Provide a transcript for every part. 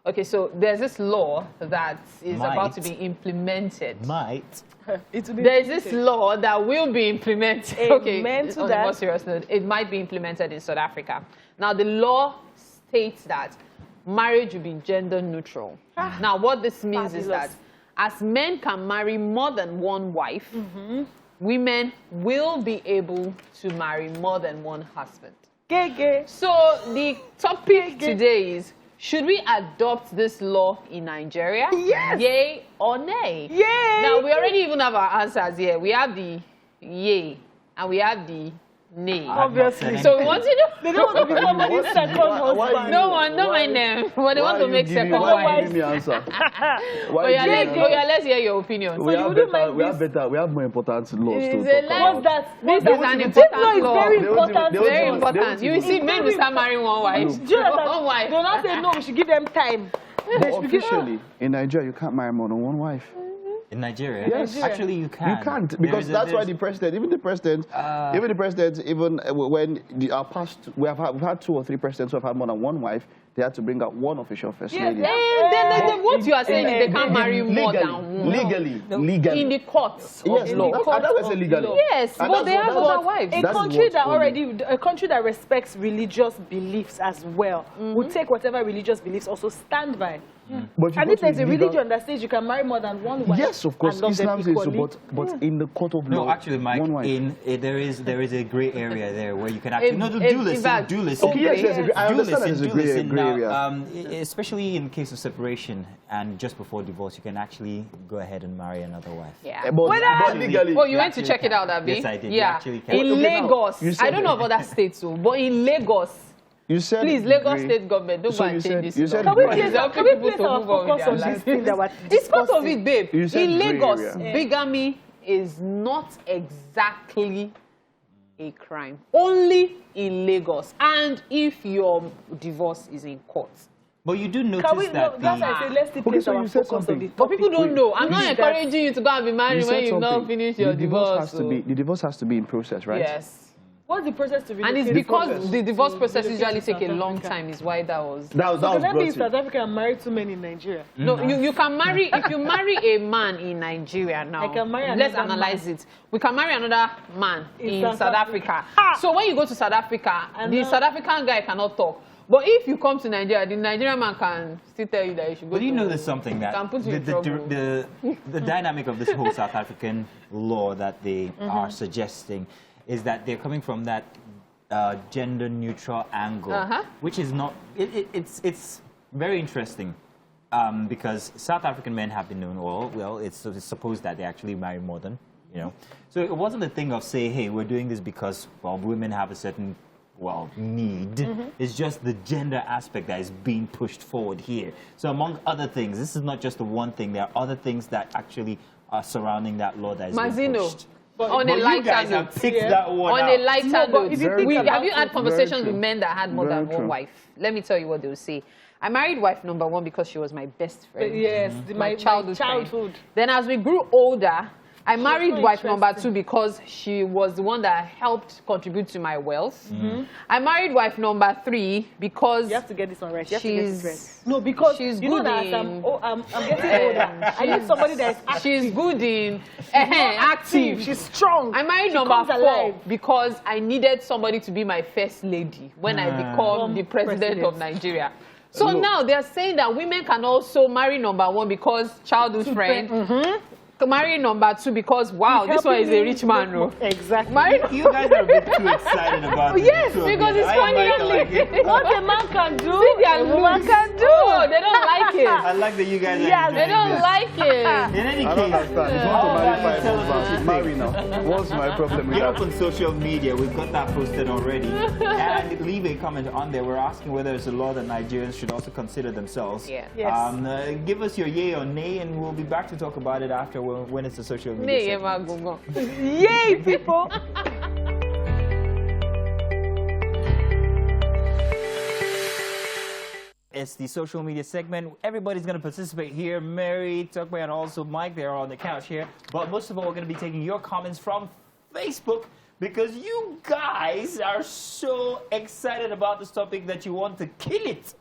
Okay, so there's this law that is about to be implemented. There's this law that will be implemented. Okay, on a more serious note, it might be implemented in South Africa. Now, the law states that marriage will be gender neutral. Now, what this means is that as men can marry more than one wife, women will be able to marry more than one husband. So the topic today is, should we adopt this law in Nigeria? Yes. Yay or nay? Yay. Now, we already even have our answers here. We have the yay and we have the nay. Obviously. So we want to know. They don't want to be somebody's second husband. No one, don't mind them. But they want to make second wives. Why you give me answer? Let's hear your opinion. We have more important laws to talk about. What's that? This is an important law. Very important. Very important. You will see men will start marrying one wife. One wife. They'll not say no, we should give them time. But officially, in Nigeria, you can't marry more than one wife. In Nigeria? Yes. Actually, you can. You can't, because that's why the president, even when our past, we've had 2 or 3 presidents who have had more than one wife, they had to bring out one official first lady. What you are saying is they can't marry more than one. Legally. In the courts of law. That was illegal. Yes, but they have other wives. A country that respects religious beliefs as well will take whatever religious beliefs also stand by. And if there's a religion that says you can marry more than one wife, yes, of course, Islam says so, but in the court of law, no, actually, Mike, there is a grey area there where you can actually do listen. Okay, yes, I understand there's a grey area. Especially in case of separation and just before divorce, you can actually go ahead and marry another wife. Yeah, but legally. Oh, you went to check it out, Abi? Yes, I did. Yeah, in Lagos. I don't know about other states, but in Lagos. You said please, Lagos State government, don't go and change this. Can we place our focus on this thing that we're discussing? It's part of it, babe. In Lagos, bigamy is not exactly a crime. Only in Lagos. And if your divorce is in court. But you do notice that that's why I say let's place our focus on the topic. But people don't know. I'm not encouraging you to go and be married when you've not finished your divorce. The divorce has to be in process, right? Yes. What's the process to relocate? And it's because the divorce process usually take a long time, is why that was. Can I be in South Africa and marry too many in Nigeria? No, you can marry, if you marry a man in Nigeria now, I can marry let's analyze it. We can marry another man in South Africa. So when you go to South Africa, the South African guy cannot talk. But if you come to Nigeria, the Nigerian man can still tell you that you should go. But you know there's something that the dynamic of this whole South African law that they are suggesting is that they're coming from that gender neutral angle, which is not, it's very interesting because South African men have been known, well, it's supposed that they actually marry more than, So it wasn't a thing of say, hey, we're doing this because, well, women have a certain, need. It's just the gender aspect that is being pushed forward here. So among other things, this is not just the one thing, there are other things that actually are surrounding that law that is being pushed. On a lighter note, have you had conversations with men that had more than one wife? Let me tell you what they will say. I married wife number 1 because she was my best friend. Yes, my childhood. Then as we grew older, I married wife number 2 because she was the one that helped contribute to my wealth. I married wife number 3 because you have to get this one right. You have to get this right. No, because she's good that I'm getting older. I need somebody that is active. She's good in active. She's strong. I married number 4 because I needed somebody to be my first lady when I become the president of Nigeria. So now they're saying that women can also marry number 1 because childhood friend. Marry number 2 because this one is a rich man, no? Exactly. You guys are a bit too excited about it. Yes, because it's funny. What a man can do, a woman can do. Oh, they don't like it. I like that you guys are they don't like it. In any case, I don't understand. If you want to marry 5 husbands, marry now. What's my problem with Get that? up on social media. We've got that posted already. And leave a comment on there. We're asking whether it's a law that Nigerians should also consider themselves. Yeah. Yes. Give us your yay or nay, and we'll be back to talk about it after when it's a social media segment. Yay, people! It's the social media segment. Everybody's going to participate here. Mary, Tukwe, and also Mike, they're on the couch here. But most of all, we're going to be taking your comments from Facebook because you guys are so excited about this topic that you want to kill it.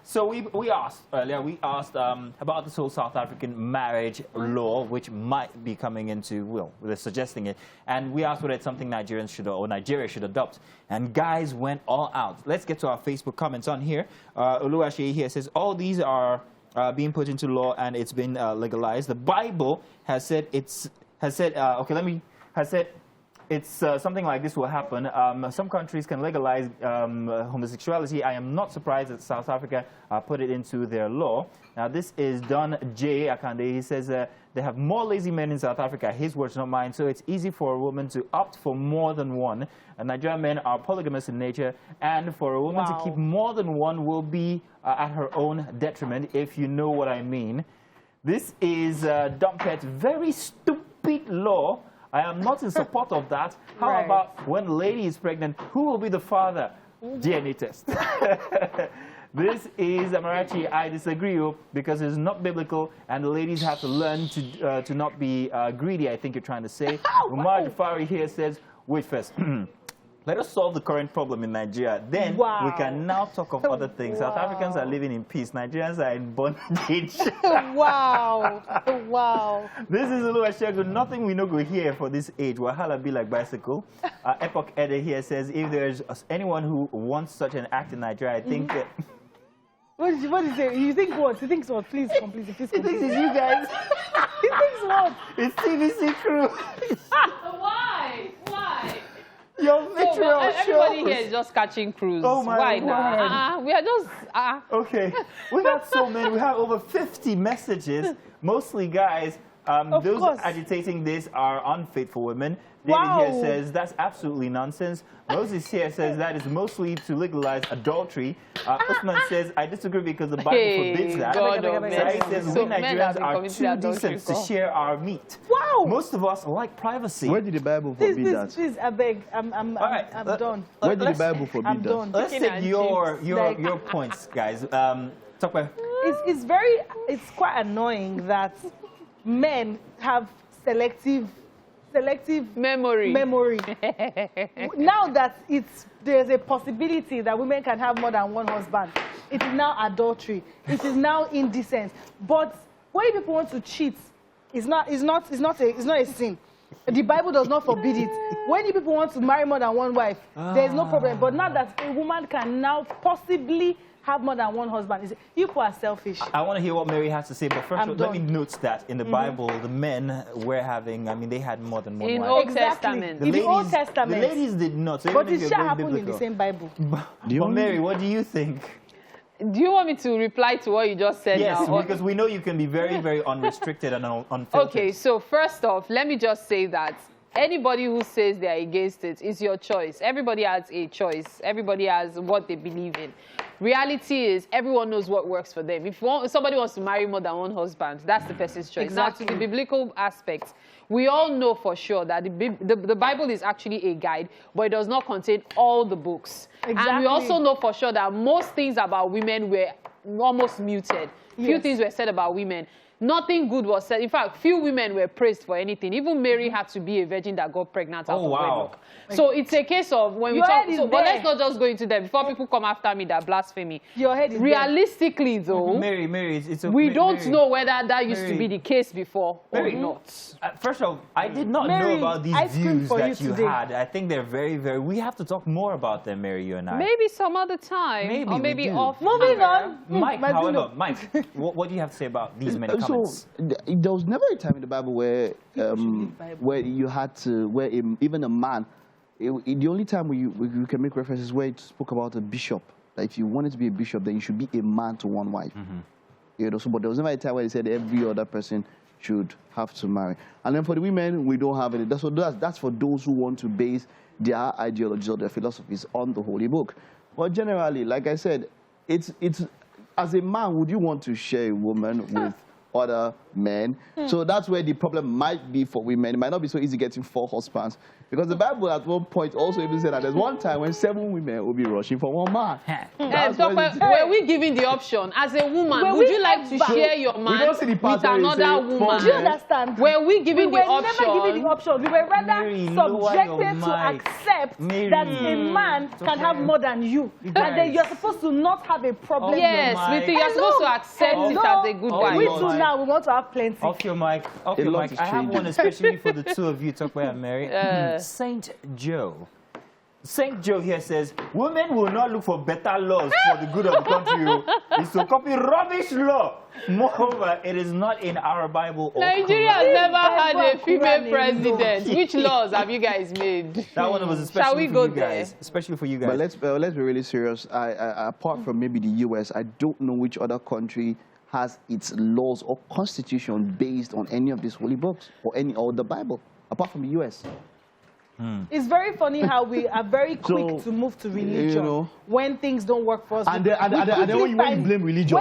So we asked earlier, about this whole South African marriage law, which might be coming into, well, they're suggesting it. And we asked whether it's something Nigerians should, or Nigeria should adopt. And guys went all out. Let's get to our Facebook comments on here. Oluwaseyi here says, all these are being put into law and it's been legalized. The Bible has said it's something like this will happen. Some countries can legalize homosexuality. I am not surprised that South Africa put it into their law. Now, this is Don J. Akande. He says they have more lazy men in South Africa. His words, not mine. So it's easy for a woman to opt for more than one. Nigerian men are polygamous in nature. And for a woman to keep more than one will be at her own detriment, if you know what I mean. This is Dumpet. Very stupid law. I am not in support of that. How about when a lady is pregnant, who will be the father? DNA test. This is Amarachi. I disagree because it's not biblical and the ladies have to learn to not be greedy, I think you're trying to say. Umar Jafari here says, wait first. Let us solve the current problem in Nigeria. Then we can now talk of other things. South Africans are living in peace. Nigerians are in bondage. Wow. This is Oluwasegun. Nothing we know go here for this age. Wahala be like bicycle. Epoch Ede here says, if there's anyone who wants such an act in Nigeria, I think that... What is it? You think what? He thinks what? Please complete it. Please complete it. This is you guys. He thinks what? It's TVC crew. Why? Your vitriol everybody here is just catching cruise. Oh my Why now? We are just... Okay. We got so many. We have over 50 messages, mostly guys. Those agitating this are unfaithful women. David here says that's absolutely nonsense. Moses here says that is mostly to legalize adultery. Usman says I disagree because the Bible forbids that. Saeed says we Nigerians are too decent to share our meat. Wow. Most of us like privacy. Where did the Bible forbid that? Please, I beg. I'm done. Where did the Bible forbid that? Let's take your points, guys. Talk about. It's quite annoying that men have selective memory. Now that there's a possibility that women can have more than one husband, it is now adultery. It is now indecent. But when people want to cheat, it's not a sin. The Bible does not forbid it. When you people want to marry more than one wife, there's no problem. But now that a woman can now possibly have more than one husband, you people are selfish. I want to hear what Mary has to say, but first let me note that in the Bible, the men were having, they had more than one wife. In Old Testament. In the Old Testament. The ladies did not. So but it should happen in the same Bible. But Mary, what do you think? Do you want me to reply to what you just said now? Yes, because we know you can be very, very unrestricted and unfiltered. Okay, so first off, let me just say that anybody who says they're against it is your choice. Everybody has a choice. Everybody has what they believe in. Reality is everyone knows what works for them. If somebody wants to marry more than one husband, that's the person's choice. Exactly. Now, to the biblical aspect, we all know for sure that the Bible is actually a guide, but it does not contain all the books. Exactly. And we also know for sure that most things about women were almost muted. Few things were said about women. Nothing good was said. In fact, few women were praised for anything. Even Mary had to be a virgin that got pregnant out of wedlock. So it's a case of when we talk. But let's not just go into that before people come after me that blasphemy. Your head is realistically, though, Mary, we don't know whether that used to be the case before or not. First of all, I did not know about these views that you had. I think they're very, very. We have to talk more about them, Mary, you and I. Maybe some other time, or maybe off. Moving on, Mike. However, Mike, what do you have to say about these many comments? So there was never a time in the Bible where you had to, even a man, the only time you can make references where it spoke about a bishop. Like if you wanted to be a bishop, then you should be a man to one wife. So, but there was never a time where they said every other person should have to marry. And then for the women, we don't have any. That's for those who want to base their ideologies or their philosophies on the Holy Book. But generally, like I said, it's as a man, would you want to share a woman with other men? So that's where the problem might be for women. It might not be so easy getting 4 husbands. Because the Bible at one point also even said that there's one time when 7 women will be rushing for one man. Were we given the option as a woman? Would you like to share your man with another woman? Do you understand? Were we given the option? We were never given the option. We were rather subjected to accept that a man can have more than you, and then you're supposed to not have a problem. Yes, you're supposed to accept it as a good wife. We too now we want to have plenty. Off your mic. Off your mic. I have one especially for the two of you, Tokwe and Mary. Saint Joe. Saint Joe here says, women will not look for better laws for the good of the country. It's to copy rubbish law. Moreover, it is not in our Bible. Nigeria has never had a female president. Which laws have you guys made? That one was especially for you guys. Especially for you guys. But let's be really serious. Apart from maybe the US, I don't know which other country has its laws or constitution based on any of these holy books or the Bible, apart from the US. It's very funny how we are very quick to move to religion when things don't work for us. And then when you blame religion,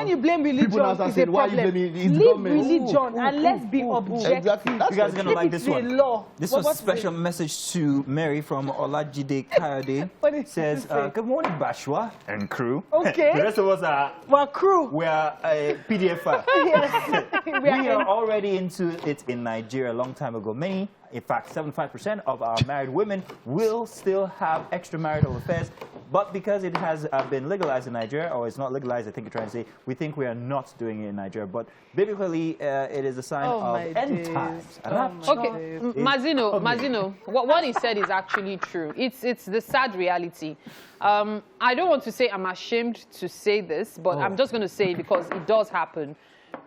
people now start saying, why are you blaming Leave religion and let's be objective. Exactly. You guys are going to like this one. Law. This was a special message to Mary from Olajide Kayode. It says, good morning, Bashwa and crew. Okay. The rest of us are... We're crew. We are a PDF file. Yes. We are already into it in Nigeria a long time ago. Many, in fact, 75% of our married women will still have extramarital affairs. But because it has been legalized in Nigeria, or it's not legalized, I think you're trying to say, we think we are not doing it in Nigeria. But biblically, it is a sign of end times. Okay, Mazino, what he said is actually true. It's the sad reality. I don't want to say I'm ashamed to say this, but I'm just going to say it because it does happen.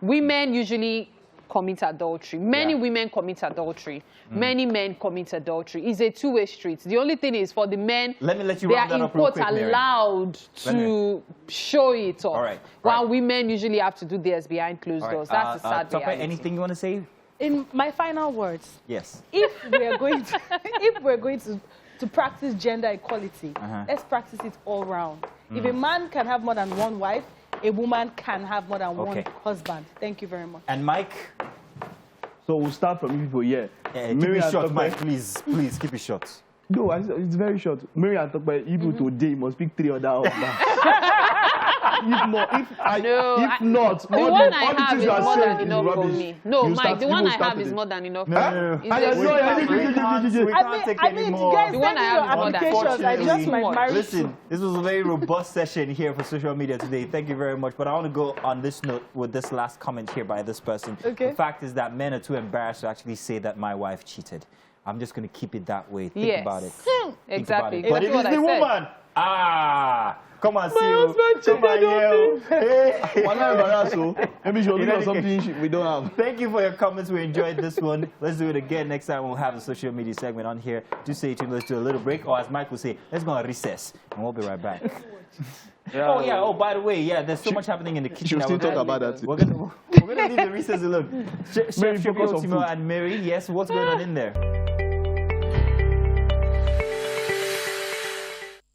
Women usually commit adultery. Many women commit adultery. Many men commit adultery. It's a two-way street. The only thing is for the men, let me let you they are in quotes allowed to show it off. While women usually have to do theirs behind closed doors. That's a sad reality. Anything you want to say? In my final words, yes. If we're going to practice gender equality, let's practice it all round. If a man can have more than one wife, a woman can have more than one husband. Thank you very much. And Mike? So we'll start from you people here. Keep it short, Mike, please. Please, keep it short. No, it's very short. Mary and Tokwe, you people today must pick 3 other husbands. If not, the one I have is more than enough for me. No, Mike, the one I have is more than enough for me. We can't take any more. The one I have is more than enough. Listen, this was a very robust session here for social media today. Thank you very much. But I want to go on this note with this last comment here by this person. The fact is that men are too embarrassed to actually say that my wife cheated. I'm just going to keep it that way. Think about it. Exactly. But if it's the woman, come on, see you. Come on, maybe she'll look at something we don't have. Thank you for your comments. We enjoyed this one. Let's do it again. Next time we'll have a social media segment on here. Do stay tuned. Let's do a little break. Or as Mike will say, let's go on recess. And we'll be right back. Oh, by the way, there's so much happening in the kitchen. We'll still talk about that. We're gonna leave the recess alone. Chef Shebio and Mary, yes, what's going on in there?